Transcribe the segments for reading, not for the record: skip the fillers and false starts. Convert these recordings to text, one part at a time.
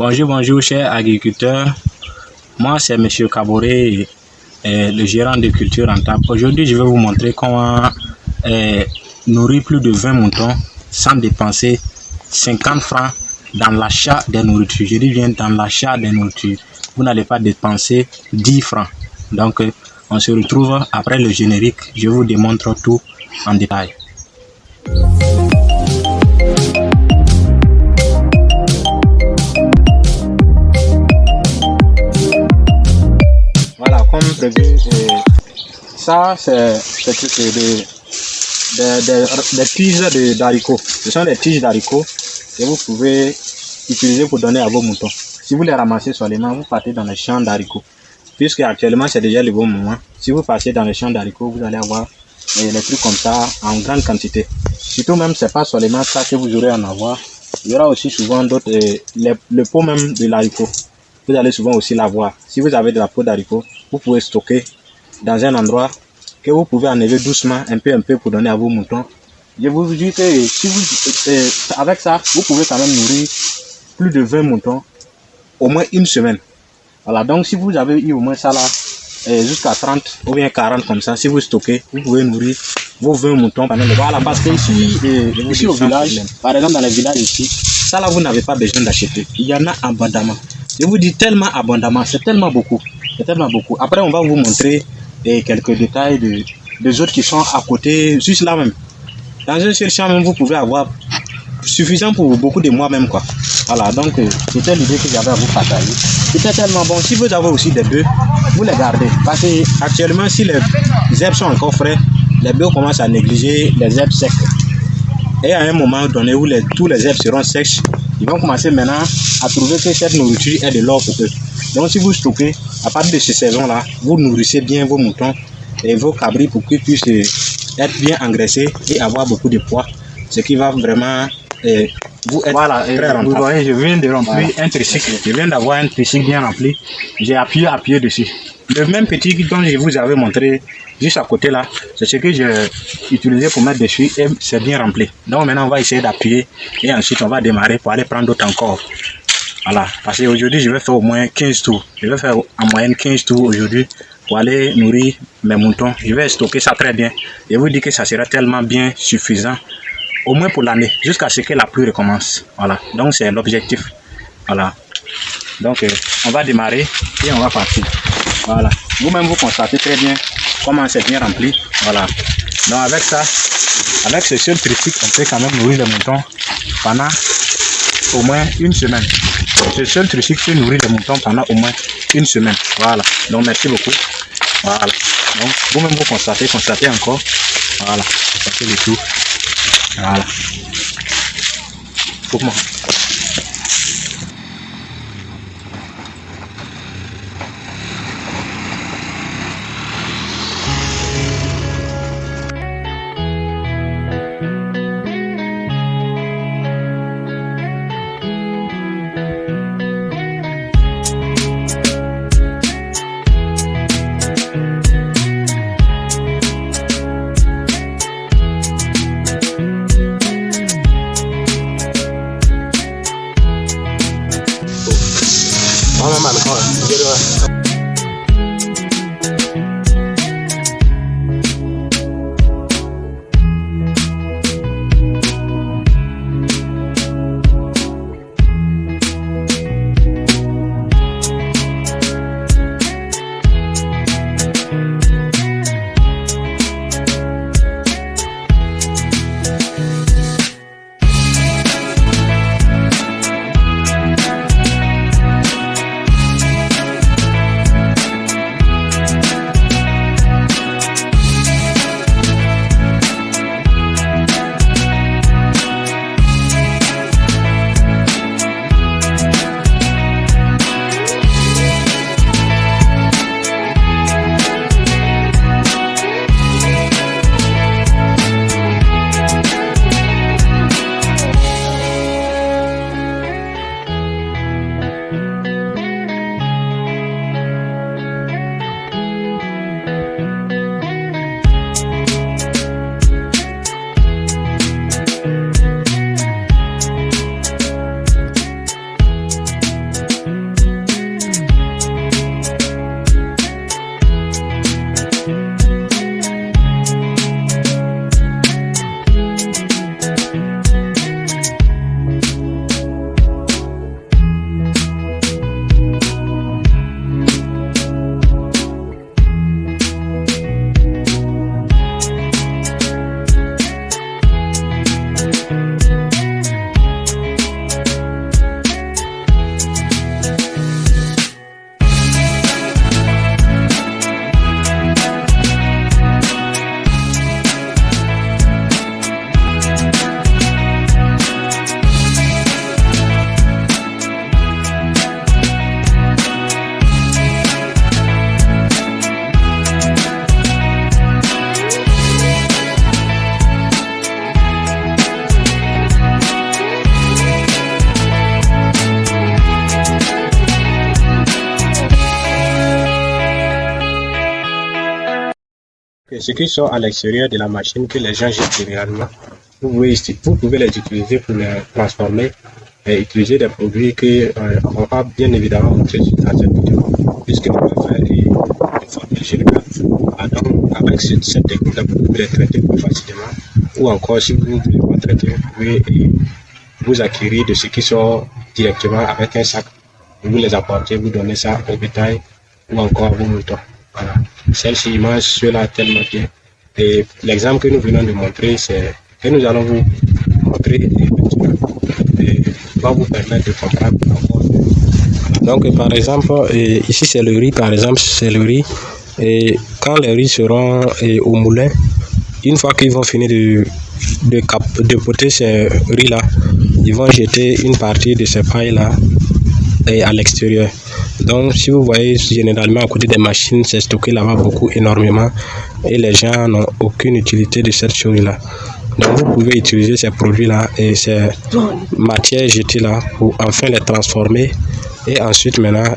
Bonjour, bonjour, chers agriculteurs. Moi, c'est Monsieur Kaboré, le gérant de culture rentable. Aujourd'hui, je vais vous montrer comment nourrir plus de 20 moutons sans dépenser 50 francs dans l'achat des nourritures. Je dis bien dans l'achat des nourritures. Vous n'allez pas dépenser 10 francs. Donc, on se retrouve après le générique. Je vous démontre tout en détail. Voilà, comme prévu, ça c'est des tiges d'haricots. Ce sont des tiges d'haricots que vous pouvez utiliser pour donner à vos moutons. Si vous les ramassez seulement, vous partez dans les champs d'haricots. Puisque actuellement c'est déjà le bon moment. Si vous passez dans les champs d'haricots, vous allez avoir les trucs comme ça en grande quantité. Surtout même, c'est pas seulement ça que vous aurez en avoir. Il y aura aussi souvent d'autres, le pot même de l'haricot. Vous allez souvent aussi l'avoir. Si vous avez de la peau d'haricot, vous pouvez stocker dans un endroit que vous pouvez enlever doucement, un peu pour donner à vos moutons. Je vous dis que si vous, avec ça, vous pouvez quand même nourrir plus de 20 moutons au moins une semaine. Voilà, donc si vous avez eu au moins ça là, jusqu'à 30 ou bien 40 comme ça, si vous stockez, vous pouvez nourrir vos 20 moutons pendant le... Voilà, parce que ici au village, par exemple dans les villages ici, ça là vous n'avez pas besoin d'acheter. Il y en a abondamment. Je vous dis tellement abondamment, c'est tellement beaucoup. C'est tellement beaucoup. Après, on va vous montrer quelques détails des autres qui sont à côté, juste là même. Dans un seul champ même, vous pouvez avoir suffisant pour beaucoup de mois même, quoi. Voilà, donc c'était l'idée que j'avais à vous partager. C'était tellement bon. Si vous avez aussi des bœufs, vous les gardez. Parce que actuellement, si les herbes sont encore frais, les bœufs commencent à négliger les herbes secs. Et à un moment donné où tous les herbes seront sèches, ils vont commencer maintenant à trouver que cette nourriture est de l'or pour eux. Donc si vous stockez, à partir de cette saison-là, vous nourrissez bien vos moutons et vos cabris pour qu'ils puissent être bien engraissés et avoir beaucoup de poids. Ce qui va vraiment vous être très rentable. Vous voyez, je viens de remplir un tricycle. Je viens d'avoir un tricycle bien rempli. J'ai appuyé dessus. Le même petit dont je vous avais montré juste à côté là, c'est ce que j'ai utilisé pour mettre dessus et c'est bien rempli. Donc maintenant on va essayer d'appuyer et ensuite on va démarrer pour aller prendre d'autres encore. Voilà, parce qu'aujourd'hui je vais faire au moins 15 tours. Je vais faire en moyenne 15 tours aujourd'hui pour aller nourrir mes moutons. Je vais stocker ça très bien. Je vous dis que ça sera tellement bien suffisant, au moins pour l'année, jusqu'à ce que la pluie recommence. Voilà, donc c'est l'objectif. Voilà, donc on va démarrer et on va partir. Voilà, vous-même vous constatez très bien comment c'est bien rempli. Voilà, donc avec ça, avec ce seul tricycle, on peut quand même nourrir les moutons pendant au moins une semaine. Ce seul tricycle peut nourrir les moutons pendant au moins une semaine. Voilà, donc merci beaucoup. Voilà, donc vous-même vous constatez encore. Voilà, constatez le tout. Voilà. Pour moi. Ce qui sort à l'extérieur de la machine que les gens jettent généralement, vous pouvez les utiliser pour les transformer et utiliser des produits que on va bien évidemment montrer dans cette vidéo, puisque on va faire une formule générale. Donc, avec cette technique, vous pouvez les traiter plus facilement, ou encore si vous ne voulez pas traiter, vous pouvez vous acquérir de ce qui sort directement avec un sac. Vous les apportez, vous donnez ça au bétail ou encore à vos moutons. Voilà. Celle-ci mange cela tellement bien. Et l'exemple que nous venons de montrer, c'est que nous allons vous montrer et va vous permettre de comprendre encore. Donc, par exemple, ici c'est le riz, par exemple, c'est le riz. Et quand les riz seront au moulin, une fois qu'ils vont finir de poter ces riz-là, ils vont jeter une partie de ces pailles-là à l'extérieur. Donc, si vous voyez généralement à côté des machines, c'est stocké là-bas beaucoup, énormément, et les gens n'ont aucune utilité de cette chose-là. Donc, vous pouvez utiliser ces produits-là et ces matières jetées-là pour enfin les transformer et ensuite maintenant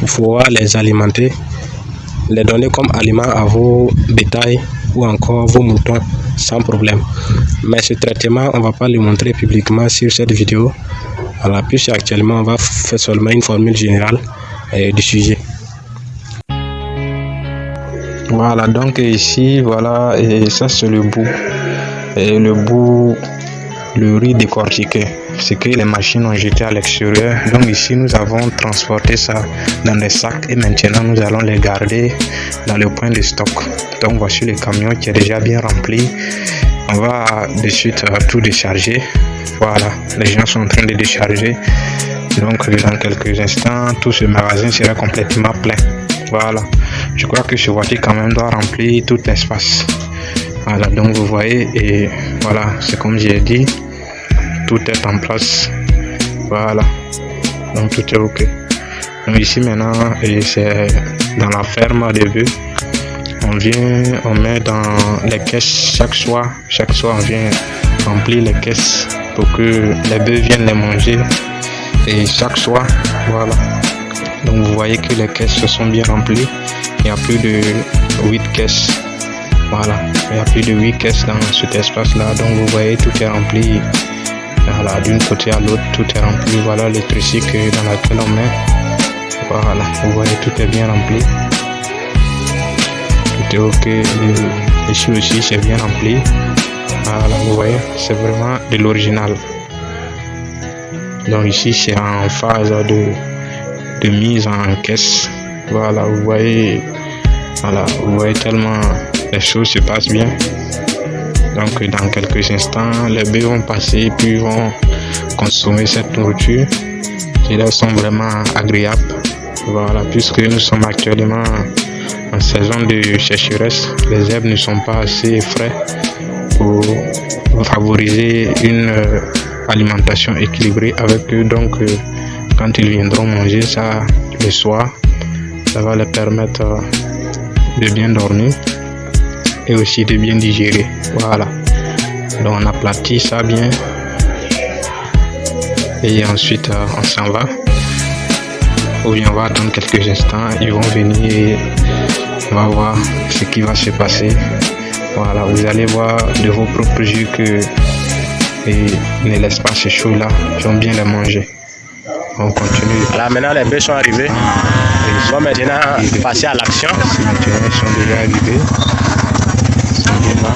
pouvoir les alimenter, les donner comme aliment à vos bétails ou encore vos moutons sans problème. Mais ce traitement, on ne va pas le montrer publiquement sur cette vidéo. Voilà, puisque actuellement on va faire seulement une formule générale du sujet. Voilà, donc ici, voilà, et ça c'est le bout. Et le riz décortiqué, ce que les machines ont jeté à l'extérieur. Donc ici nous avons transporté ça dans des sacs et maintenant nous allons les garder dans le point de stock. Donc voici le camion qui est déjà bien rempli. On va de suite tout décharger. Voilà, les gens sont en train de décharger. Donc dans quelques instants, tout ce magasin sera complètement plein. Voilà, je crois que ce voiture quand même doit remplir tout l'espace. Voilà, donc vous voyez, et voilà, c'est comme j'ai dit, tout est en place. Voilà, donc tout est ok. Donc ici maintenant, c'est dans la ferme des bœufs. On met dans les caisses chaque soir on vient remplir les caisses pour que les bœufs viennent les manger. Et chaque soir, voilà. Donc vous voyez que les caisses se sont bien remplies. Il y a plus de 8 caisses. Voilà, il y a plus de 8 caisses dans cet espace-là. Donc vous voyez, tout est rempli. Voilà, d'une côté à l'autre, tout est rempli. Voilà le tricycle dans lequel on met. Voilà, vous voyez, tout est bien rempli. Tout est ok. Ici aussi, c'est bien rempli. Voilà, vous voyez, c'est vraiment de l'original. Donc ici, c'est en phase de mise en caisse. Voilà, vous voyez tellement les choses se passent bien. Donc dans quelques instants, les bœufs vont passer puis vont consommer cette nourriture. Elles sont vraiment agréables. Voilà, puisque nous sommes actuellement en saison de sécheresse, les herbes ne sont pas assez frais pour favoriser une alimentation équilibrée avec eux. Donc quand ils viendront manger ça le soir, ça va leur permettre de bien dormir et aussi de bien digérer. Voilà, donc on aplatit ça bien et ensuite on s'en va, ou bien on va attendre quelques instants, ils vont venir et on va voir ce qui va se passer. Voilà, vous allez voir de vos propres yeux que ne laisse pas ces choses là, ils vont bien les manger. On continue. Voilà, maintenant les bœufs sont arrivés. Ils vont maintenant passer à l'action. Maintenant ils sont déjà arrivés. Ils sont bien là.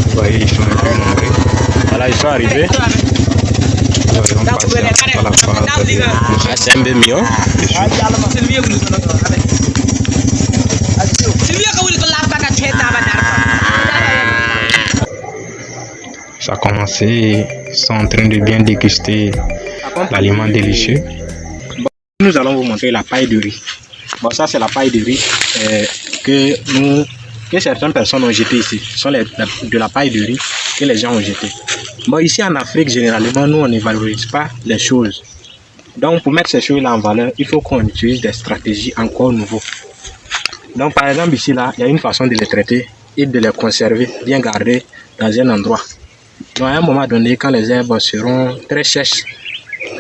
Vous voyez, ils sont un peu nombreux. Voilà, ils sont arrivés. Ils vont passer à la phase. C'est un peu mignon. Ça a commencé, ils sont en train de bien déguster l'aliment délicieux. Nous allons vous montrer la paille de riz. Bon, ça c'est la paille de riz que certaines personnes ont jeté ici. Ce sont de la paille de riz que les gens ont jeté. Bon, ici en Afrique, généralement, nous on ne valorise pas les choses. Donc pour mettre ces choses-là en valeur, il faut qu'on utilise des stratégies encore nouvelles. Donc par exemple ici, là, il y a une façon de les traiter et de les conserver, bien garder dans un endroit. Donc à un moment donné, quand les herbes seront très sèches,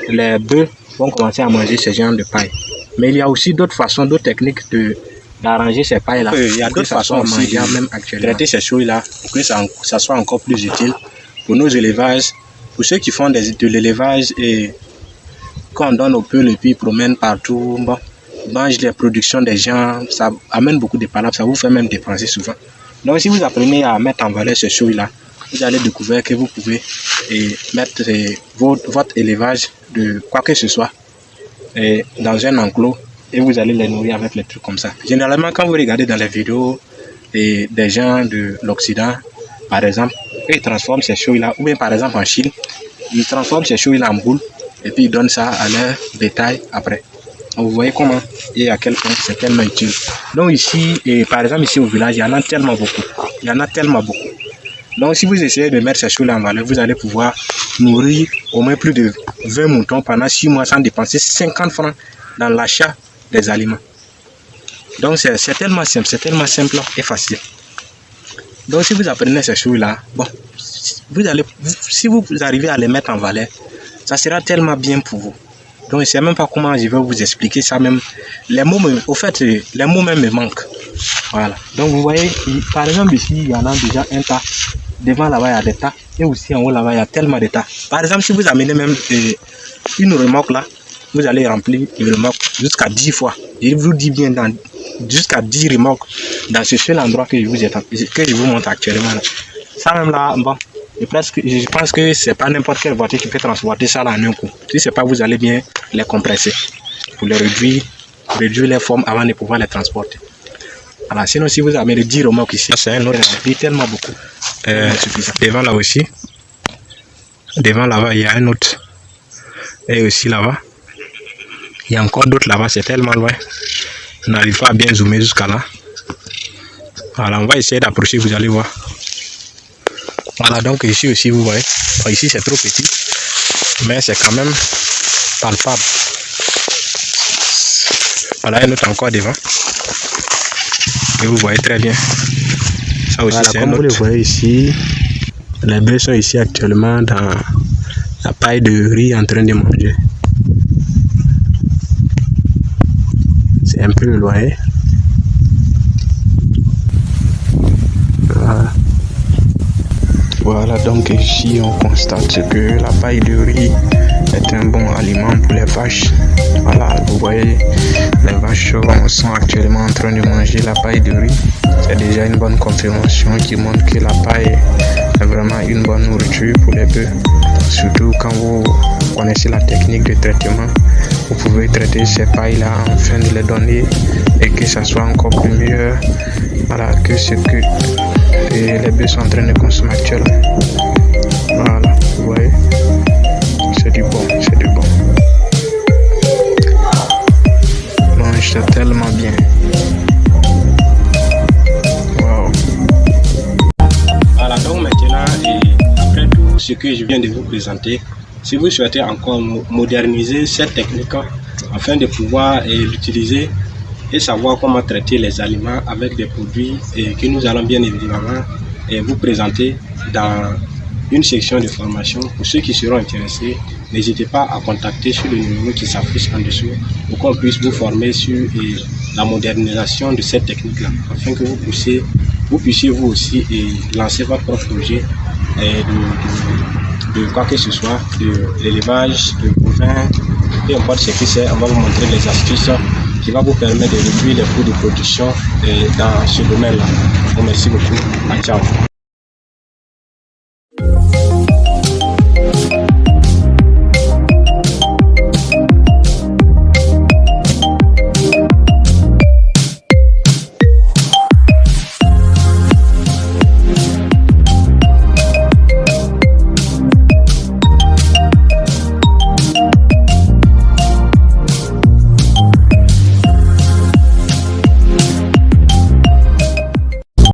les bœufs vont commencer à manger ce genre de paille. Mais il y a aussi d'autres façons, d'autres techniques de d'arranger ces pailles-là. Il y a d'autres façons aussi de traiter ces choses-là pour que ça soit encore plus utile pour nos élevages, pour ceux qui font de l'élevage et quand on donne au peu, le puits promène partout, bon, mange les productions des gens, ça amène beaucoup de palabres, ça vous fait même dépenser souvent. Donc si vous apprenez à mettre en valeur ces choses-là, vous allez découvrir que vous pouvez mettre votre élevage de quoi que ce soit dans un enclos et vous allez les nourrir avec les trucs comme ça. Généralement, quand vous regardez dans les vidéos des gens de l'Occident, par exemple, ils transforment ces choses-là, ou bien par exemple en Chine, ils transforment ces choses-là en boules et puis ils donnent ça à leur bétail après. Donc, vous voyez comment et à quel point c'est tellement utile. Donc ici, par exemple ici au village, il y en a tellement beaucoup. Il y en a tellement beaucoup. Donc si vous essayez de mettre ces choses-là en valeur, vous allez pouvoir nourrir au moins plus de 20 moutons pendant 6 mois sans dépenser 50 francs dans l'achat des aliments. Donc c'est tellement simple et facile. Donc si vous apprenez ces choses-là, bon, si vous arrivez à les mettre en valeur, ça sera tellement bien pour vous. Donc je ne sais même pas comment je vais vous expliquer ça même. Les mots, au fait, les mots même me manquent. Voilà. Donc vous voyez, par exemple ici, il y en a déjà un tas. Devant là-bas, il y a des tas. Et aussi en haut là-bas, il y a tellement de tas. Par exemple, si vous amenez même une remorque là, vous allez remplir une remorque jusqu'à 10 fois. Je vous dis bien, jusqu'à 10 remorques dans ce seul endroit que je vous montre actuellement. Là. Ça même là, bon, je pense que c'est pas n'importe quelle voiture qui peut transporter ça là en un coup. Si c'est pas, vous allez bien les compresser pour les réduire les formes avant de pouvoir les transporter. Voilà, sinon si vous avez les 10 remorques ici, c'est un autre, il y a tellement beaucoup. Devant là aussi, devant là-bas il y a un autre, et aussi là-bas, il y a encore d'autres là-bas, c'est tellement loin, on n'arrive pas à bien zoomer jusqu'à là. Voilà, on va essayer d'approcher, vous allez voir. Voilà, donc ici aussi vous voyez, bon, ici c'est trop petit, mais c'est quand même palpable. Voilà, un autre encore devant. Et vous voyez très bien. Ça aussi, voilà, comme vous le voyez ici, les bœufs sont ici actuellement dans la paille de riz en train de manger. C'est un peu éloigné. Voilà. Voilà, donc ici on constate que la paille de riz est un bon aliment pour les vaches. Voilà, vous voyez, les vaches sont actuellement en train de manger la paille de riz. C'est déjà une bonne confirmation qui montre que la paille est vraiment une bonne nourriture pour les bœufs. Surtout quand vous connaissez la technique de traitement, vous pouvez traiter ces pailles-là afin de les donner et que ça soit encore plus meilleur, voilà, que ce que les bœufs sont en train de consommer actuellement. Voilà, vous voyez, c'est du bon, c'est du bon. Mange ça tellement bien. Wow. Voilà, donc maintenant, après tout ce que je viens de vous présenter, si vous souhaitez encore moderniser cette technique afin de pouvoir l'utiliser et savoir comment traiter les aliments avec des produits que nous allons bien évidemment vous présenter dans une section de formation. Pour ceux qui seront intéressés, n'hésitez pas à contacter sur le numéro qui s'affiche en dessous pour qu'on puisse vous former sur la modernisation de cette technique-là, afin que vous puissiez vous aussi lancer votre propre projet de quoi que ce soit, de l'élevage, de bovins, peu importe ce que c'est, on va vous montrer les astuces qui vont vous permettre de réduire les coûts de production dans ce domaine-là. Merci beaucoup. Ciao.